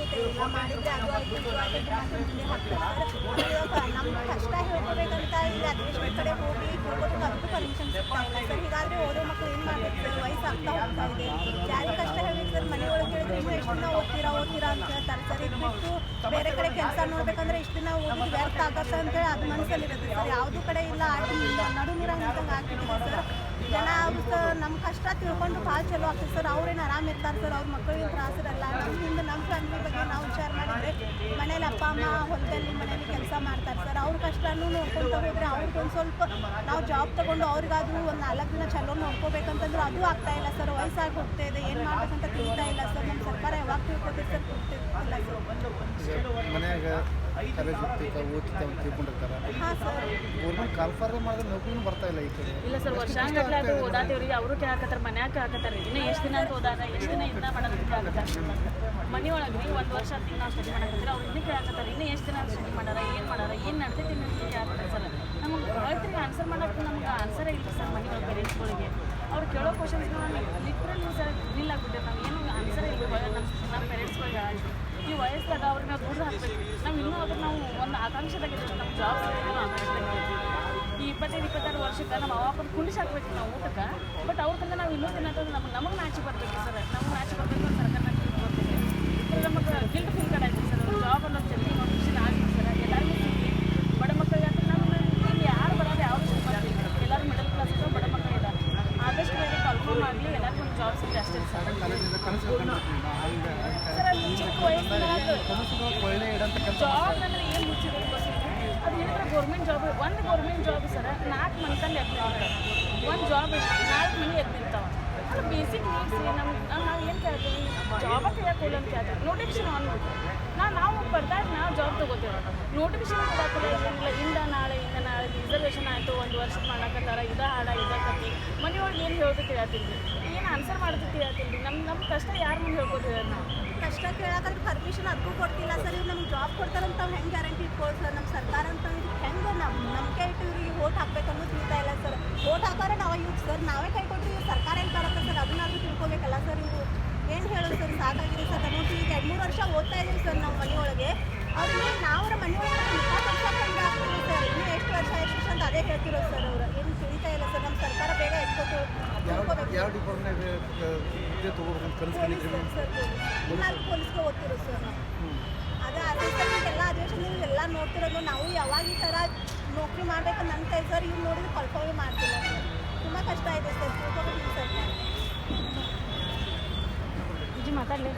ಮಾತೇ ಇಲ್ಲ. ಮಾಡಿದರೆ ಅದು ಆಯಿತು ಇದು ಆಯಿತು ಅಂತ ಮುಂದೆ ಹಾಕ್ತಾರೆ ಸರ್. ಇವಾಗ ನಮ್ಮ ಕಷ್ಟ ಹೇಳ್ಕೋಬೇಕಂತ ಇಲ್ಲಿ ಅಡ್ಮಿಷನ್ ಕಡೆ ಹೋಗಿ ಕೇಳ್ಕೋಬೇಕು, ಅದಕ್ಕೂ ಪರ್ಮಿಷನ್ ಸಿಗ್ತಾ ಇಲ್ಲ ಸರ್. ಹೀಗಾದರೆ ಓದೋ ಮಕ್ಕಳು ಏನು ಮಾಡಬೇಕು ಸರ್? ವಯಸ್ಸಾಗ್ತಾ ಹೋಗ್ತಾ ಇದೆ. ಯಾರಿಗೆ ಕಷ್ಟ ಹೇಳ್ಬೇಕು ಸರ್? ಮನೆಯೊಳಗೆ ಹೇಳಿದ್ರೆ ಇನ್ನೂ ಎಷ್ಟು ದಿನ ಓದ್ತೀರಾ ಅಂತ ಹೇಳ್ತಾರೆ ಸರ್. ಇದು ಬಿಟ್ಟು ಬೇರೆ ಕಡೆ ಕೆಲಸ ನೋಡ್ಬೇಕಂದ್ರೆ ಇಷ್ಟು ದಿನ ಓದಿದ್ದು ವ್ಯರ್ಥ ಆಗತ್ತೆ ಅಂತೇಳಿ ಅದು ಮನಸ್ಸಲ್ಲಿರುತ್ತೆ ಸರ್. ಯಾವುದೂ ಕಡೆ ಇಲ್ಲ, ನಡು ನೀರಾಗ ನಿಂತಂಗೆ ಆಗ್ತಿದೆ ಸರ್. ಜನ ಅವರು ಸರ್ ನಮ್ಮ ಕಷ್ಟ ತಿಳ್ಕೊಂಡು ಭಾಳ ಚಲೋ ಆಗ್ತದೆ ಸರ್. ಅವ್ರೇನು ಆರಾಮ ಇರ್ತಾರೆ ಸರ್, ಅವ್ರ ಮಕ್ಕಳಿಗೆ ತ್ರಾಸಿರಲ್ಲ. ನಮ್ಮಿಂದ ನಮ್ಮ ಫ್ಯಾಮಿಲಿ ಬಗ್ಗೆ ನಾವು ವಿಚಾರ ಮಾಡಿದರೆ ಮನೇಲಿ ಅಪ್ಪ ಅಮ್ಮ ಹೊಲದಲ್ಲಿ ಮನೇಲಿ ಕೆಲಸ ಮಾಡ್ತಾರೆ ಸರ್. ಅವ್ರ ಕಷ್ಟನೂ ನೋಡ್ಕೊತ ಹೋದರೆ ಅವ್ರಿಗೊಂದು ಸ್ವಲ್ಪ ನಾವು ಜಾಬ್ ತೊಗೊಂಡು ಅವ್ರಿಗಾದ್ರೂ ಒಂದು 4 ದಿನ ಚಲೋ ನೋಡ್ಕೋಬೇಕಂತಂದ್ರೆ ಅದು ಆಗ್ತಾ ಇಲ್ಲ ಸರ್. ವಯಸ್ಸಾಗಿ ಹೋಗ್ತಾ ಇದೆ, ಏನು ಮಾಡ್ಬೇಕಂತ ತಿಳಿತಾ ಇಲ್ಲ ಸರ್. ನಮ್ಮ ಸರ್ಕಾರ ಯಾವಾಗ ತಿಳ್ಕೊತೀವಿ ಸರ್? ಗೊತ್ತಿಲ್ಲ ಸರ್. ಮನ್ಯಾಗ ಕಾಲೇಜ್ ಓದ್ತಿರ್ತಾವೆ ತಿಳ್ಕೊಂಡಿರ್ತಾರೆ. ಹಾಂ ಸರ್. ಗೌರ್ಮೆಂಟ್ ಕಾಲ್ಫಾರ್ಮ್ ಮಾಡಿದ್ರೆ ನೌಕರಿನೂ ಬರ್ತಾ ಇಲ್ಲ ಈ ಕಡೆ. ಇಲ್ಲ ಸರ್, ವರ್ಷಾಂಗಟ್ಲೆ ಅದು ಓದಾತೀವ್ರಿ. ಅವರು ಕೇಳಕತ್ತಾರ, ಮನ್ಯಾಗ ಕೇಳಕತ್ತಾರ. ಇನ್ನೂ ಎಷ್ಟು ದಿನ ಅಂತ ಓದಾರ, ಎಷ್ಟು ದಿನ ಇದನ್ನ ಮಾಡೋದು ಕೇಳಕತ್ತಾರ. ಮನೆ ಒಳಗೆ ರೀ 1 ವರ್ಷ ಅಂತ ನಾವು ಸ್ಟಡಿ ಮಾಡಕತ್ತೀರಿ. ಅವ್ರು ಇನ್ನೂ ಕೇಳಕತ್ತಾರ, ಇನ್ನೂ ಎಷ್ಟು ದಿನ ಸ್ಟಡಿ ಮಾಡಾರ, ಏನು ನಡ್ತೈತಿ ಅಂತ ಕೇಳಕತ್ತಾರ ಸರ್. ನಮಗೆ ರೈತರಿಗೆ ಆನ್ಸರ್ ಮಾಡೋಕ್ಕೆ ನಮ್ಗೆ ಆನ್ಸರೇ ಇಲ್ಲ ಸರ್. ಮನೆ ಒಳಗೆ ಪೇರೆಂಟ್ಸ್ಗಳಿಗೆ ಅವ್ರು ಕೇಳೋ ಕ್ವಶನ್ಸ್ನ ಲಿಟ್ರಲಿ ಸರ್ ಡ್ರಿಲ್ ಆಗ್ಬಿಟ್ಟೆ. ನಾವು ಏನು ಆನ್ಸರೇ ಇಲ್ಲ ನಮ್ಮ ಪೇರೆಂಟ್ಸ್ಗಳಿಗೆ. ಈ ವಯಸ್ಸಾಗ ಅವ್ರನ್ನ ದುಡ್ಡು ಹಾಕ್ಬೇಕು. ನಾವು ಇನ್ನೂ ಅದ್ರ ನಾವು ಒಂದು ಆಕಾಂಕ್ಷೆದಾಗಿದ್ದೀವಿ, ನಮ್ಮ ಜಾಬ್ ಸಿಗೋದು ಆಕಾಂಕ್ಷೆದಾಗಿದ್ದೀವಿ. ಈ 25-26 ವರ್ಷಕ್ಕೆ ನಮ್ಮ ಅಪ್ಪನ ಕುಂಡಿಸಿ ಹಾಕ್ಬೇಕು ನಾವು ಊಟಕ್ಕೆ. ಬಟ್ ಅವ್ರ ತಂದೆ ನಾವು ಇನ್ನೂ ತಿನ್ನೋದು ನಮಗೆ ನಾಚಿ ಬರಬೇಕು ಸರ್. ನಮಗೆ ನಾಚಿ ಬರಬೇಕು ಅಂತ ಸರ್ಕಾರ ಬರ್ತೀವಿ. ನಮಗೆ ಗಿಲ್ಟ್ ಫೀಲ್ ಕಾಡಾಯ್ತು ಸರ್. ಜಾಬ್ ಅನ್ನೋದು ಜಲ್ದಿ ನೋಟಿಫಿಕೇಶನ್ ಆಗಲಿ ಸರ್, ಎಲ್ಲರಿಗೂ ಸಿಗಲಿ. ಬಡ ಮಕ್ಕಳಿಗೆ ಅಂತ ನಮ್ಮ ಇಲ್ಲಿ ಯಾರು ಬರೋದು ಯಾವ ಎಲ್ಲರೂ ಮಿಡಲ್ ಕ್ಲಾಸ್ ಇದ್ರು, ಬಡ ಮಕ್ಕಳು ಇದ್ದಾರೆ. ಆದಷ್ಟು ಬೇಗ ಕಲ್ಫರ್ಮ್ ಆಗಲಿ, ಎಲ್ಲರಿಗೂ ಒಂದು ಜಾಬ್ ಸಿಗಲಿ ಅಷ್ಟೇ ಸರ್. ಸರ್ ಅದು ಚಿಕ್ಕ ವಯಸ್ಸಿನಾಗ ಜಾಬ್ ಅಂದರೆ ಏನು ಮುಚ್ಚಿದೆ ಗೊತ್ತಿಲ್ಲ. ಅದು ಹೇಳಿದ್ರೆ ಗೌರ್ಮೆಂಟ್ ಜಾಬ್, ಒಂದು ಗೌರ್ಮೆಂಟ್ ಜಾಬ್ ಸರ್ 4 ಮಂತಲ್ಲಿ ಎದ್ದು ನಿಲ್ತಾರೆ. ಒಂದು ಜಾಬ್ 4 ಮನೆ ಎದ್ದು ನಿಲ್ತಾವೆ. ಅದು ಬೇಸಿಕ್ ನೀಡ್ಸ್ ರೀ. ನಾವು ಏನು ಕೇಳ್ತೀವಿ? ಜಾಬ ಕೇಳಕ್ಕಿಲ್ಲ ಅಂತ ಕೇಳ್ತೀವಿ. ನೋಟಿಫಿಕೇಶನ್ ಆನ್ ಮಾಡ್ತೀವಿ. ನಾವು ಬರ್ದಾಗ ನಾವು ಜಾಬ್ ತೊಗೋತೀವಿ. ನೋಟಿಫಿಕೇಶನ್ ಕೊಡಾಕಿಲ್ಲ, ಏನಿಲ್ಲ. ಇಂದ ನಾಳೆ ರಿಸರ್ವೇಷನ್ ಆಯಿತು, 1 ವರ್ಷಕ್ಕೆ ಮಾಡಕತ್ತಾರ, ಇದ ಹಾಡ ಇದಕ್ಕತ್ತಿ ಮನೆಯೊಳಗೆ ಏನು ಹೇಳ್ಬೇಕು ಹೇಳ್ತೀನಿ, ಏನು ಆನ್ಸರ್ ಮಾಡ್ತೀವಿ ಹೇಳ್ತೀನಿ ರೀ. ನಮ್ಮ ಕಷ್ಟ ಯಾರ ಮುಂದೆ ಹೇಳ್ಕೊತೀವಿ? ನಾವು ಕಷ್ಟ ಕೇಳೋಕ್ಕಾದ್ರೆ ಪರ್ಮಿಷನ್ ಅದಕ್ಕೂ ಕೊಡ್ತಿಲ್ಲ ಸರ್. ಇವ್ರು ನಮ್ಗೆ ಜಾಬ್ ಕೊಡ್ತಾರಂತ ಹೆಂಗೆ ಗ್ಯಾರಂಟಿ ಇಟ್ಕೊಳ್ಳಿ ಸರ್? ನಮ್ಮ ಸರ್ಕಾರ ಅಂತ ಇದಕ್ಕೆ ಹೆಂಗೆ ನಂಬಿಕೆ ಇಟ್ಟು ಇವ್ರಿಗೆ ವೋಟ್ ಹಾಕ್ಬೇಕನ್ನೋ ತಿಳಿತಾ ಇಲ್ಲ ಸರ್. ವೋಟ್ ಹಾಕೋರೆ ನಾವು ಯೂತ್ ಸರ್, ನಾವೇ ಕೈ ಕೊಟ್ಟು ಇವ್ರು ಸರ್ಕಾರ ಏನು ಬರುತ್ತೆ ಸರ್? ಅದನ್ನಾದ್ರೂ ತಿಳ್ಕೊಬೇಕಲ್ಲ ಸರ್. ಇವರು ಏನು ಹೇಳೋದು ಸರ್? ಸಾಕಾಗಿದೆ ಸರ್. ನಾವು ಈಗ 2-3 ವರ್ಷ ಓದ್ತಾ ಇದ್ದೀವಿ ಸರ್ ನಾವು ಮನೆಯೊಳಗೆ. ಅವ್ರಿಗೆ ನಾವು ಮನೆಯೊಳಗೆ ಹೆಂಗೆ ಆಗ್ತೀವಿ ಸರ್? ಇನ್ನೂ ಎಷ್ಟು ವರ್ಷ ಅಂತ ಅದೇ ಹೇಳ್ತಿರೋ ಸರ್. ಅವರು ಏನು ತಿಳಿತಾ ಇಲ್ಲ ಸರ್. ನಮ್ಮ ಸರ್ಕಾರ ಬೇಗ ಎತ್ಕೋಬೇಕು. ಯಾವ ಡಿಪಾರ್ಟ್ಮೆಂಟ್ ಇದೇ ತೊಗೋಬೇಕಂತ ಕನಸ್ಕೊಂಡಿದ್ದೀವಿ ಸರ್. ನಾನು ಪೊಲೀಸ್ಗೆ ಓದ್ತಿರೋ ಸರ್ ನಾವು. ಅದೇ ಅಸಿಸ್ಟೆಂಟ್ ಎಲ್ಲ ಅಧಿವೇಶನದಲ್ಲಿ ಎಲ್ಲ ನೋಡ್ತಿರೋದು. ನಾವು ಯಾವಾಗ ಈ ಥರ ನೌಕರಿ ಮಾಡ್ಬೇಕಂತ ಅನ್ಕೈ ಸರ್. ಇವ್ರು ನೋಡಿದ್ರೆ ಕಲ್ಪವೇ ಮಾಡ್ತಿಲ್ಲ ಸರ್. ತುಂಬ ಕಷ್ಟ ಇದೆ ಸರ್. ತಿಳ್ಕೊಬೇಕು ಸರ್. ಮಾತಾಡಲಿ